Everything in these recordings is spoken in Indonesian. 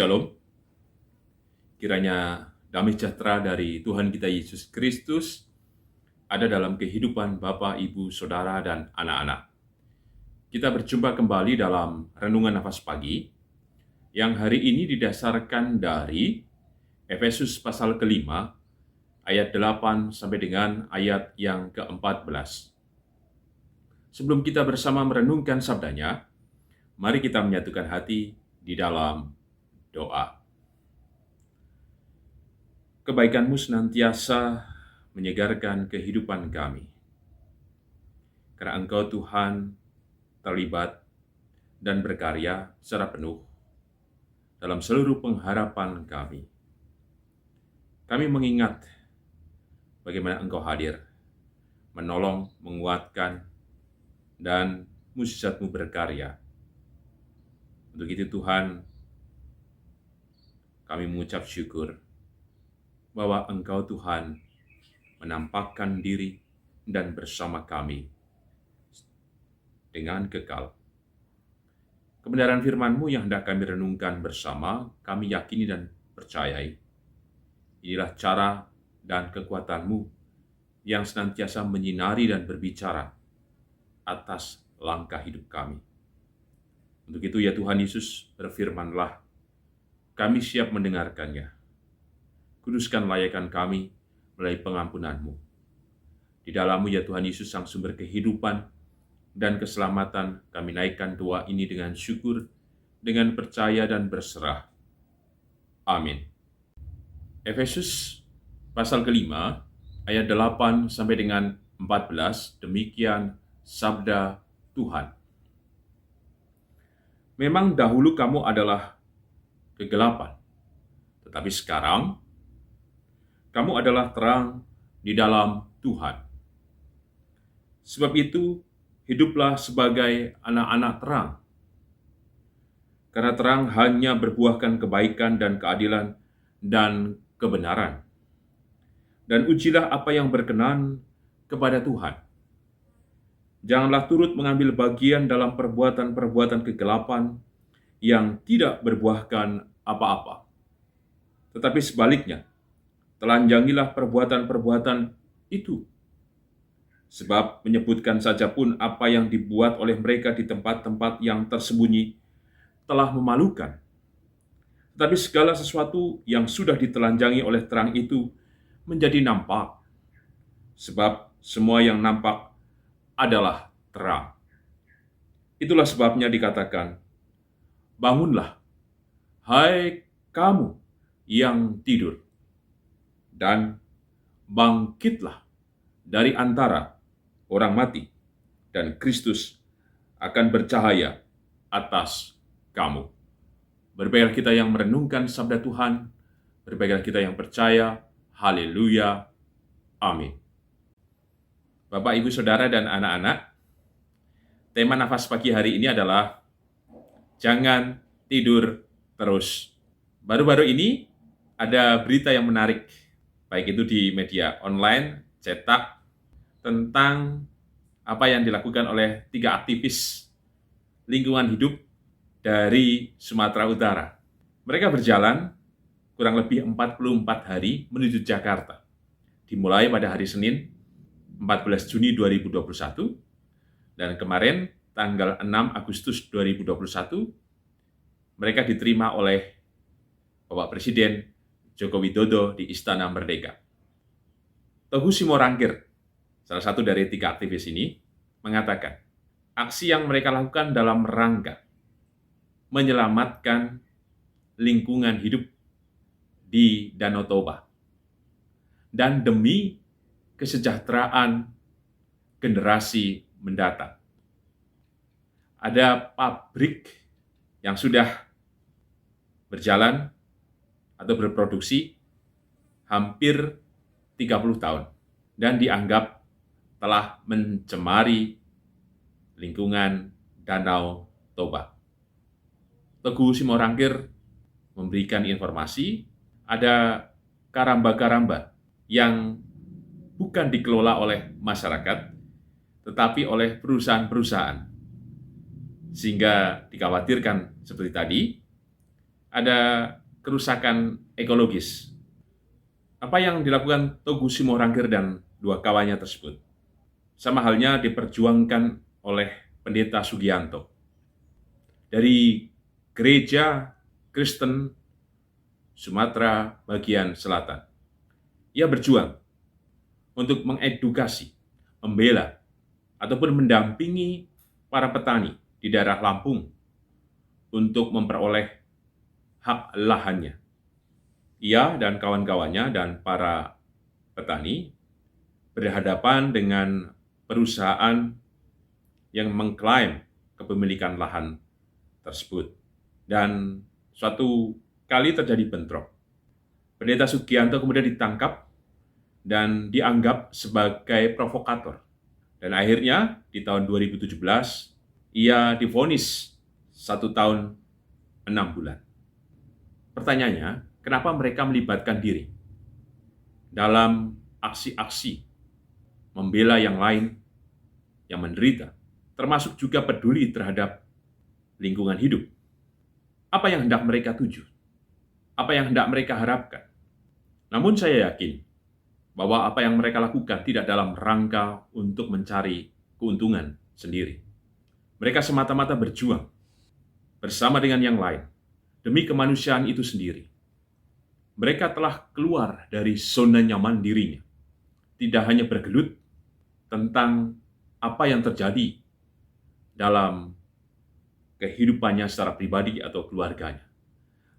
Shalom, kiranya damai sejahtera dari Tuhan kita Yesus Kristus ada dalam kehidupan Bapak, Ibu, Saudara, dan anak-anak. Kita berjumpa kembali dalam Renungan Nafas Pagi, yang hari ini didasarkan dari Efesus pasal kelima, ayat 8 sampai dengan ayat yang ke-14. Sebelum kita bersama merenungkan sabdanya, mari kita menyatukan hati di dalam doa. Kebaikan-Mu senantiasa menyegarkan kehidupan kami. Karena Engkau Tuhan terlibat dan berkarya secara penuh dalam seluruh pengharapan kami. Kami mengingat bagaimana Engkau hadir, menolong, menguatkan, dan mujizat-Mu berkarya. Untuk itu Tuhan, kami mengucap syukur bahwa Engkau Tuhan menampakkan diri dan bersama kami dengan kekal. Kebenaran firman-Mu yang hendak kami renungkan bersama, kami yakini dan percayai. Inilah cara dan kekuatan-Mu yang senantiasa menyinari dan berbicara atas langkah hidup kami. Untuk itu ya Tuhan Yesus, berfirman-Lah, kami siap mendengarkannya. Kuduskan layakan kami melalui pengampunan-Mu. Di dalam-Mu ya Tuhan Yesus, Sang sumber kehidupan dan keselamatan, kami naikkan doa ini dengan syukur, dengan percaya dan berserah. Amin. Efesus pasal kelima, ayat 8 sampai dengan 14, demikian sabda Tuhan. Memang dahulu kamu adalah kegelapan, tetapi sekarang kamu adalah terang di dalam Tuhan. Sebab itu, hiduplah sebagai anak-anak terang. Karena terang hanya berbuahkan kebaikan dan keadilan dan kebenaran. Dan ujilah apa yang berkenan kepada Tuhan. Janganlah turut mengambil bagian dalam perbuatan-perbuatan kegelapan yang tidak berbuahkan apa-apa. Tetapi sebaliknya, telanjangilah perbuatan-perbuatan itu. Sebab menyebutkan saja pun apa yang dibuat oleh mereka di tempat-tempat yang tersembunyi telah memalukan. Tetapi segala sesuatu yang sudah ditelanjangi oleh terang itu menjadi nampak. Sebab semua yang nampak adalah terang. Itulah sebabnya dikatakan, bangunlah, hai kamu yang tidur, dan bangkitlah dari antara orang mati, dan Kristus akan bercahaya atas kamu. Berbahagialah kita yang merenungkan sabda Tuhan, berbahagialah kita yang percaya, haleluya, amin. Bapak, Ibu, Saudara, dan anak-anak, tema nafas pagi hari ini adalah jangan tidur terus. Baru-baru ini ada berita yang menarik, baik itu di media online, cetak, tentang apa yang dilakukan oleh 3 aktivis lingkungan hidup dari Sumatera Utara. Mereka berjalan kurang lebih 44 hari menuju Jakarta. Dimulai pada hari Senin, 14 Juni 2021, dan kemarin, tanggal 6 Agustus 2021, mereka diterima oleh Bapak Presiden Joko Widodo di Istana Merdeka. Teguh Simorangkir, salah satu dari 3 aktivis ini, mengatakan, aksi yang mereka lakukan dalam rangka menyelamatkan lingkungan hidup di Danau Toba dan demi kesejahteraan generasi mendatang. Ada pabrik yang sudah berjalan atau berproduksi hampir 30 tahun dan dianggap telah mencemari lingkungan Danau Toba. Teguh Simorangkir memberikan informasi ada karamba-karamba yang bukan dikelola oleh masyarakat, tetapi oleh perusahaan-perusahaan. Sehingga dikhawatirkan seperti tadi, ada kerusakan ekologis. Apa yang dilakukan Togu Simorangkir dan dua kawannya tersebut sama halnya diperjuangkan oleh Pendeta Sugianto dari Gereja Kristen Sumatera bagian selatan. Ia berjuang untuk mengedukasi, membela, ataupun mendampingi para petani di daerah Lampung untuk memperoleh hak lahannya. Ia dan kawan-kawannya dan para petani berhadapan dengan perusahaan yang mengklaim kepemilikan lahan tersebut. Dan suatu kali terjadi bentrok. Pendeta Sugianto kemudian ditangkap dan dianggap sebagai provokator. Dan akhirnya di tahun 2017 ia divonis 1 tahun 6 bulan. Pertanyaannya, kenapa mereka melibatkan diri dalam aksi-aksi membela yang lain yang menderita, termasuk juga peduli terhadap lingkungan hidup? Apa yang hendak mereka tuju? Apa yang hendak mereka harapkan? Namun saya yakin bahwa apa yang mereka lakukan tidak dalam rangka untuk mencari keuntungan sendiri. Mereka semata-mata berjuang bersama dengan yang lain demi kemanusiaan itu sendiri. Mereka telah keluar dari zona nyaman dirinya, tidak hanya bergelut tentang apa yang terjadi dalam kehidupannya secara pribadi atau keluarganya,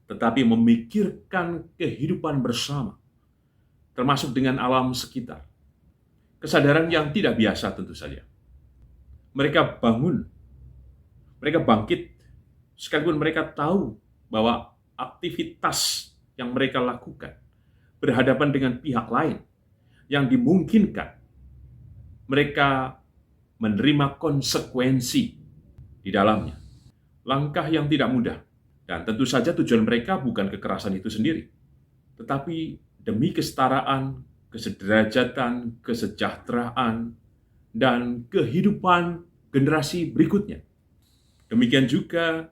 tetapi memikirkan kehidupan bersama, termasuk dengan alam sekitar. Kesadaran yang tidak biasa tentu saja. Mereka bangun, mereka bangkit, sekalipun mereka tahu bahwa aktivitas yang mereka lakukan berhadapan dengan pihak lain yang dimungkinkan mereka menerima konsekuensi di dalamnya. Langkah yang tidak mudah. Dan tentu saja tujuan mereka bukan kekerasan itu sendiri, tetapi demi kesetaraan, kesederajatan, kesejahteraan, dan kehidupan generasi berikutnya. Demikian juga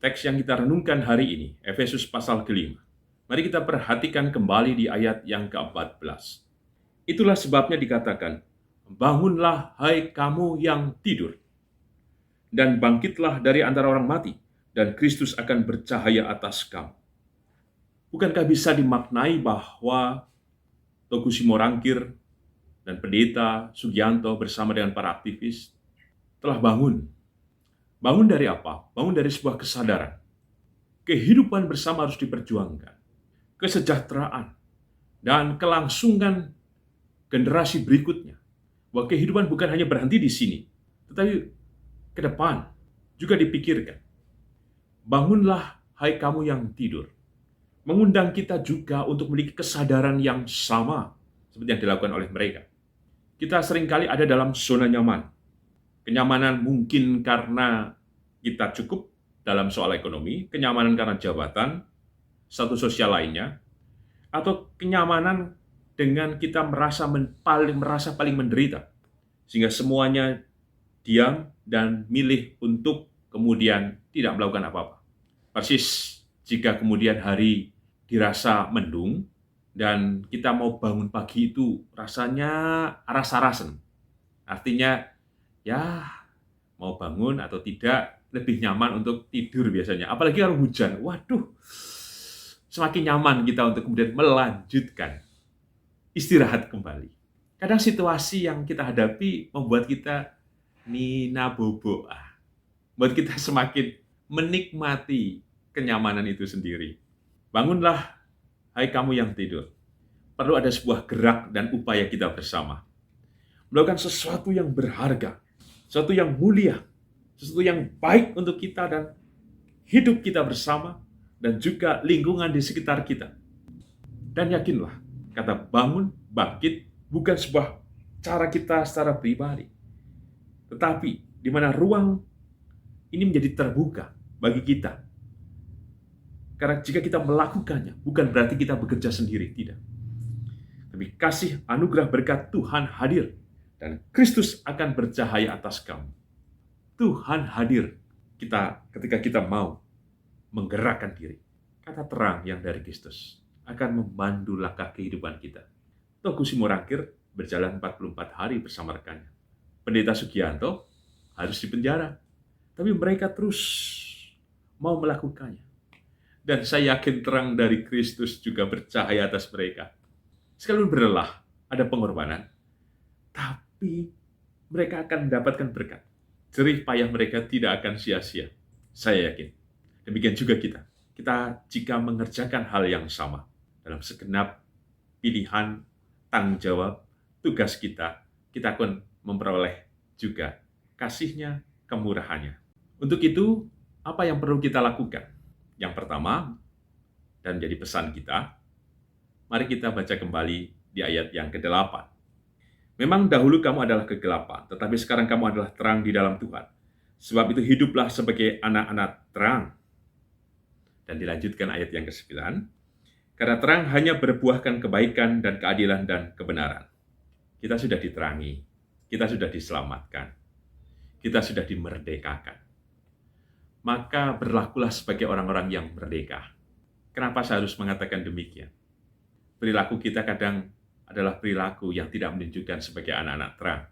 teks yang kita renungkan hari ini, Efesus pasal ke-5. Mari kita perhatikan kembali di ayat yang ke-14. Itulah sebabnya dikatakan, bangunlah hai kamu yang tidur, dan bangkitlah dari antara orang mati, dan Kristus akan bercahaya atas kamu. Bukankah bisa dimaknai bahwa Togu Simorangkir dan Pendeta Sugianto bersama dengan para aktivis telah bangun. Bangun dari apa? Bangun dari sebuah kesadaran. Kehidupan bersama harus diperjuangkan. Kesejahteraan dan kelangsungan generasi berikutnya. Bahwa kehidupan bukan hanya berhenti di sini, tetapi ke depan juga dipikirkan. Bangunlah hai kamu yang tidur. Mengundang kita juga untuk memiliki kesadaran yang sama seperti yang dilakukan oleh mereka. Kita seringkali ada dalam zona nyaman. Kenyamanan mungkin karena kita cukup dalam soal ekonomi, kenyamanan karena jabatan, status sosial lainnya, atau kenyamanan dengan kita merasa paling menderita, sehingga semuanya diam dan milih untuk kemudian tidak melakukan apa-apa. Persis jika kemudian hari dirasa mendung dan kita mau bangun pagi itu rasanya aras-arasen. Artinya ya mau bangun atau tidak lebih nyaman untuk tidur biasanya. Apalagi kalau hujan. Waduh, semakin nyaman kita untuk kemudian melanjutkan istirahat kembali. Kadang situasi yang kita hadapi membuat kita nina bobo. Membuat kita semakin menikmati kenyamanan itu sendiri. Bangunlah, hai kamu yang tidur. Perlu ada sebuah gerak dan upaya kita bersama. Melakukan sesuatu yang berharga, sesuatu yang mulia, sesuatu yang baik untuk kita dan hidup kita bersama, dan juga lingkungan di sekitar kita. Dan yakinlah, kata bangun, bangkit, bukan sebuah cara kita secara pribadi, tetapi di mana ruang ini menjadi terbuka bagi kita. Karena jika kita melakukannya, bukan berarti kita bekerja sendiri, tidak. Tapi kasih anugerah berkat Tuhan hadir, dan Kristus akan bercahaya atas kamu. Tuhan hadir ketika kita mau menggerakkan diri. kata terang yang dari Kristus akan memandu langkah kehidupan kita. Togu Simorangkir berjalan 44 hari bersama rekannya. Pendeta Sugianto harus dipenjara, tapi mereka terus mau melakukannya. Dan saya yakin terang dari Kristus juga bercahaya atas mereka. Sekalipun berlelah, ada pengorbanan, tapi mereka akan mendapatkan berkat. Jerih payah mereka tidak akan sia-sia. Saya yakin. Demikian juga kita. Kita jika mengerjakan hal yang sama dalam segenap pilihan, tanggung jawab, tugas kita akan memperoleh juga kasih-Nya, kemurahan-Nya. Untuk itu, apa yang perlu kita lakukan? Yang pertama, dan jadi pesan kita, mari kita baca kembali di ayat yang ke-8. Memang dahulu kamu adalah kegelapan, tetapi sekarang kamu adalah terang di dalam Tuhan. Sebab itu hiduplah sebagai anak-anak terang. Dan dilanjutkan ayat yang ke-9. Karena terang hanya berbuahkan kebaikan dan keadilan dan kebenaran. Kita sudah diterangi, kita sudah diselamatkan, kita sudah dimerdekakan. Maka berlakulah sebagai orang-orang yang merdeka. Kenapa saya harus mengatakan demikian? Perilaku kita kadang adalah perilaku yang tidak menunjukkan sebagai anak-anak terang.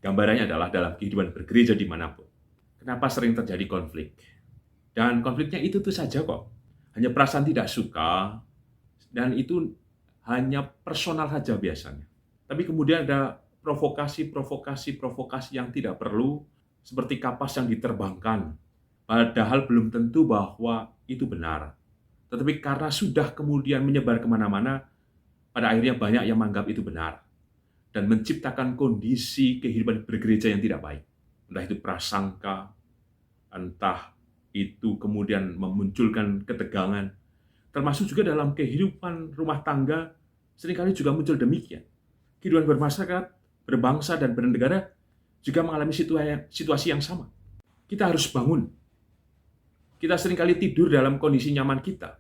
Gambarannya adalah dalam kehidupan bergereja dimanapun. Kenapa sering terjadi konflik? Dan konfliknya itu saja kok. Hanya perasaan tidak suka, dan itu hanya personal saja biasanya. Tapi kemudian ada provokasi yang tidak perlu, seperti kapas yang diterbangkan. Padahal belum tentu bahwa itu benar. Tetapi karena sudah kemudian menyebar kemana-mana, pada akhirnya banyak yang menganggap itu benar. Dan menciptakan kondisi kehidupan bergereja yang tidak baik. Entah itu prasangka, entah itu kemudian memunculkan ketegangan. Termasuk juga dalam kehidupan rumah tangga, seringkali juga muncul demikian. Kehidupan bermasyarakat, berbangsa, dan bernegara juga mengalami situasi yang sama. Kita harus bangun. Kita seringkali tidur dalam kondisi nyaman kita.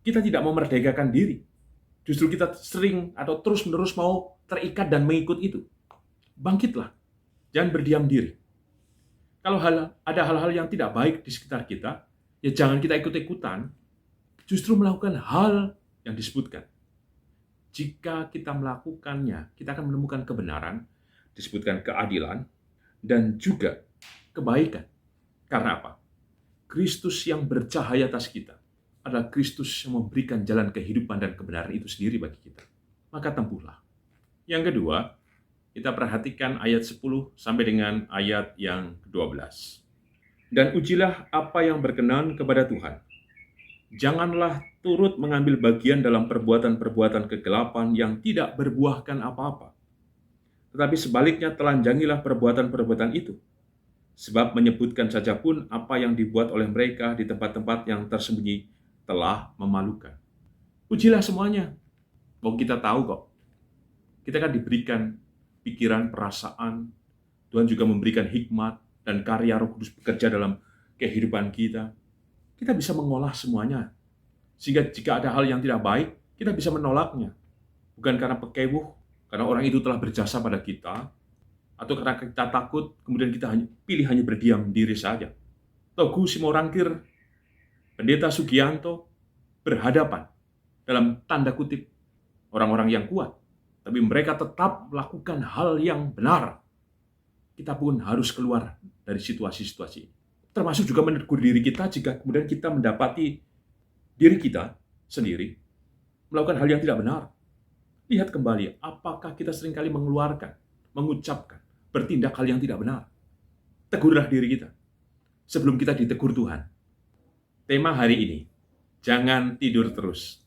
Kita tidak mau memerdekakan diri. Justru kita sering atau terus-menerus mau terikat dan mengikut itu. Bangkitlah. Jangan berdiam diri. Kalau ada hal-hal yang tidak baik di sekitar kita, ya jangan kita ikut-ikutan. Justru melakukan hal yang disebutkan. Jika kita melakukannya, kita akan menemukan kebenaran, disebutkan keadilan, dan juga kebaikan. Karena apa? Kristus yang bercahaya atas kita adalah Kristus yang memberikan jalan kehidupan dan kebenaran itu sendiri bagi kita. Maka tempuhlah. Yang kedua, kita perhatikan ayat 10 sampai dengan ayat yang ke-12. Dan ujilah apa yang berkenan kepada Tuhan. Janganlah turut mengambil bagian dalam perbuatan-perbuatan kegelapan yang tidak berbuahkan apa-apa. Tetapi sebaliknya telanjangilah perbuatan-perbuatan itu. Sebab menyebutkan saja pun apa yang dibuat oleh mereka di tempat-tempat yang tersembunyi telah memalukan. Ujilah semuanya. Mau kita tahu kok. Kita kan diberikan pikiran, perasaan. Tuhan juga memberikan hikmat dan karya Roh Kudus bekerja dalam kehidupan kita. Kita bisa mengolah semuanya. Sehingga jika ada hal yang tidak baik, kita bisa menolaknya. Bukan karena pekewuh, karena orang itu telah berjasa pada kita, atau karena kita takut, kemudian kita pilih hanya berdiam diri saja. Togu Simorangkir, Pendeta Sugianto berhadapan dalam tanda kutip orang-orang yang kuat, tapi mereka tetap melakukan hal yang benar. Kita pun harus keluar dari situasi-situasi ini. Termasuk juga menegur diri kita jika kemudian kita mendapati diri kita sendiri melakukan hal yang tidak benar. Lihat kembali, apakah kita seringkali mengeluarkan, mengucapkan, bertindak hal yang tidak benar. Tegurlah diri kita sebelum kita ditegur Tuhan. Tema hari ini, jangan tidur terus.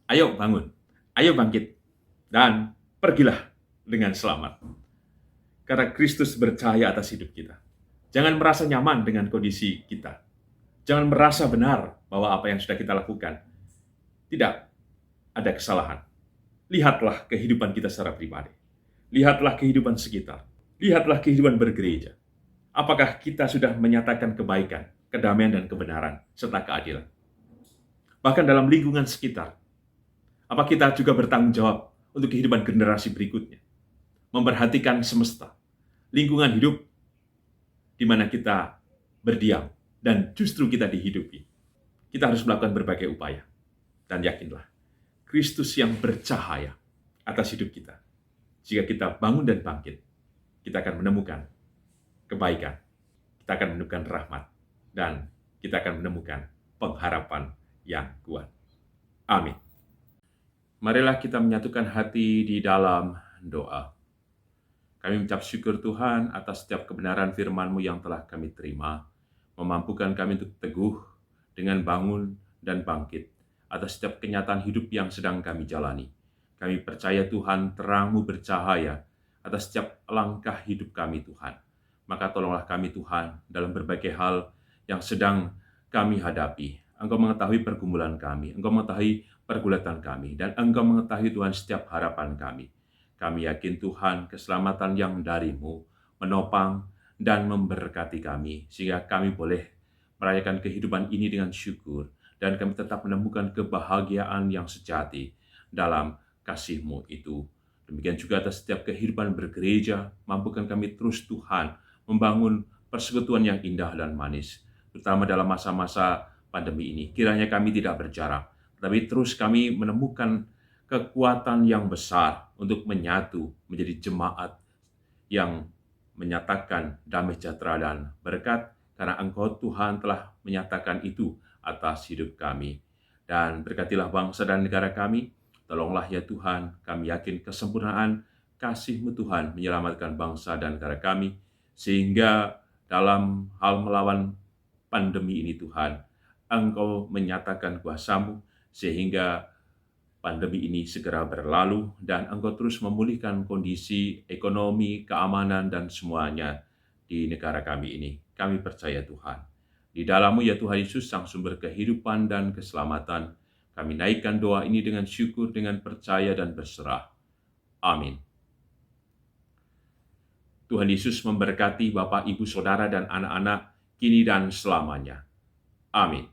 Ayo bangun, ayo bangkit, dan pergilah dengan selamat. Karena Kristus bercahaya atas hidup kita. Jangan merasa nyaman dengan kondisi kita. Jangan merasa benar bahwa apa yang sudah kita lakukan tidak ada kesalahan. Lihatlah kehidupan kita secara pribadi. Lihatlah kehidupan sekitar. Lihatlah kehidupan bergereja. Apakah kita sudah menyatakan kebaikan, kedamaian, dan kebenaran, serta keadilan? Bahkan dalam lingkungan sekitar, apa kita juga bertanggung jawab untuk kehidupan generasi berikutnya? Memperhatikan semesta, lingkungan hidup di mana kita berdiam, dan justru kita dihidupi. kita harus melakukan berbagai upaya. Dan yakinlah, Kristus yang bercahaya atas hidup kita. Jika kita bangun dan bangkit, kita akan menemukan kebaikan, kita akan menemukan rahmat, dan kita akan menemukan pengharapan yang kuat. Amin. Marilah kita menyatukan hati di dalam doa. Kami mengucap syukur Tuhan atas setiap kebenaran firman-Mu yang telah kami terima, memampukan kami untuk teguh dengan bangun dan bangkit atas setiap kenyataan hidup yang sedang kami jalani. Kami percaya Tuhan, terang-Mu bercahaya atas setiap langkah hidup kami Tuhan. Maka tolonglah kami Tuhan dalam berbagai hal yang sedang kami hadapi. Engkau mengetahui pergumulan kami, Engkau mengetahui pergulatan kami, dan Engkau mengetahui Tuhan setiap harapan kami. Kami yakin Tuhan keselamatan yang dari-Mu menopang dan memberkati kami, sehingga kami boleh merayakan kehidupan ini dengan syukur, dan kami tetap menemukan kebahagiaan yang sejati dalam kasih-Mu itu. Demikian juga atas setiap kehidupan bergereja, mampukan kami terus Tuhan membangun persekutuan yang indah dan manis, terutama dalam masa-masa pandemi ini. Kiranya kami tidak berjarak, tapi terus kami menemukan kekuatan yang besar untuk menyatu menjadi jemaat yang menyatakan damai sejahtera dan berkat, karena Engkau Tuhan telah menyatakan itu atas hidup kami. Dan berkatilah bangsa dan negara kami, tolonglah ya Tuhan, kami yakin kesempurnaan kasih-Mu Tuhan menyelamatkan bangsa dan negara kami, sehingga dalam hal melawan pandemi ini Tuhan, Engkau menyatakan kuasa-Mu, sehingga pandemi ini segera berlalu dan Engkau terus memulihkan kondisi ekonomi, keamanan, dan semuanya di negara kami ini. Kami percaya Tuhan. Di dalam-Mu ya Tuhan Yesus, Sang Sumber kehidupan dan keselamatan, kami naikkan doa ini dengan syukur, dengan percaya dan berserah. Amin. Tuhan Yesus memberkati Bapak, Ibu, Saudara, dan anak-anak kini dan selamanya. Amin.